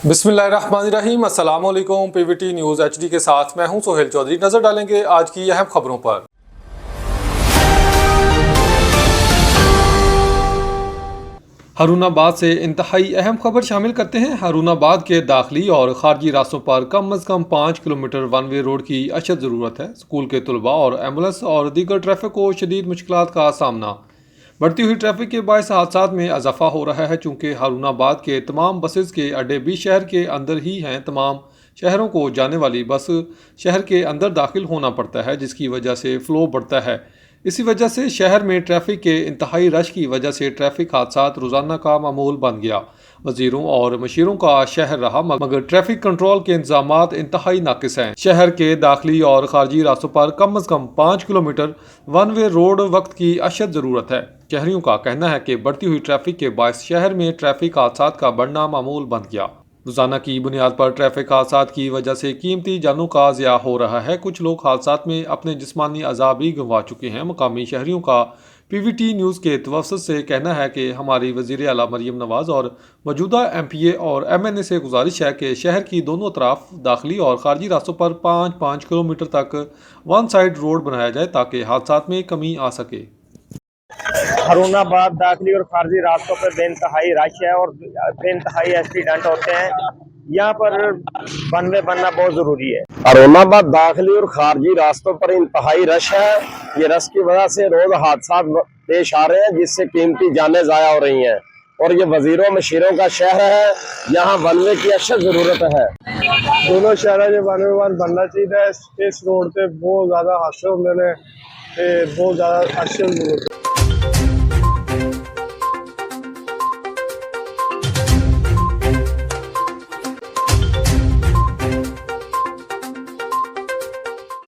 बिस्मिल्लाहिर्रहमानिर्रहीम। अस्सलाम वालेकुम। पीवीटी न्यूज़ एचडी के साथ मैं हूं सोहेल चौधरी। नजर डालेंगे आज की अहम खबरों पर। हारूनाबाद से इंतहाई अहम खबर शामिल करते हैं। हारूनाबाद के दाखिली और खारजी रास्तों पर कम अज़ कम 5 किलोमीटर वन वे रोड की अशद ज़रूरत है। स्कूल के तलबा और एम्बुलेंस और दीगर ट्रैफिक को शदीद मुश्किलात का सामना। बढ़ती हुई ट्रैफिक के बायस हादसात में इजाफा हो रहा है। चूँकि हारूनाबाद के तमाम बसेस के अड्डे भी शहर के अंदर ही हैं, तमाम शहरों को जाने वाली बस शहर के अंदर दाखिल होना पड़ता है, जिसकी वजह से फ़्लो बढ़ता है। इसी वजह से शहर में ट्रैफिक के इंतहाई रश की वजह से ट्रैफिक हादसात रोज़ाना का मामूल बन गया। वजीरों और मशीरों का शहर रहा, मगर ट्रैफिक कंट्रोल के इंतजामात इंतहाई नाकिस हैं। शहर के दाखिली और खारजी रास्तों पर कम अज़ कम 5 किलोमीटर वन वे रोड वक्त की अशद ज़रूरत है। शहरियों का कहना है कि बढ़ती हुई ट्रैफिक के बायस शहर में ट्रैफिक हादसात का बढ़ना मामूल बन गया। रोज़ाना की बुनियाद पर ट्रैफिक हादसात की वजह से कीमती जानों का ज़िया हो रहा है। कुछ लोग हादसात में अपने जिस्मानी अज़ाब भी गंवा चुके हैं। मकामी शहरियों का पीवीटी न्यूज़ के तवस्सुत से कहना है कि हमारी वज़ीर आला मरीम नवाज़ और मौजूदा एमपीए और एमएनए से गुजारिश है कि शहर की दोनों तरफ दाखिली और खारजी रास्तों पर 5-5 किलोमीटर तक वन साइड रोड बनाया जाए ताकि हादसात में कमी आ सके। हारूनाबाद दाखिली और खारजी रास्तों पर बेइंतहाई रश है और बेइंतहाई एक्सीडेंट होते हैं। यहाँ पर बनवे बनना बहुत जरूरी है। हारूनाबाद दाखिली और खारजी रास्तों पर इंतहाई रश है। ये रश की वजह से रोज हादसा पेश आ रहे हैं, जिससे कीमती जानें जाया हो रही हैं। और ये वजीरों मशीरों का शहर है, यहाँ बनवे की अशद जरूरत है। दोनों शहरों में बनवे बनना चाहिए। इस रोड पे बहुत ज्यादा हादसे होंगे ने, बहुत ज्यादा अशद जरूरत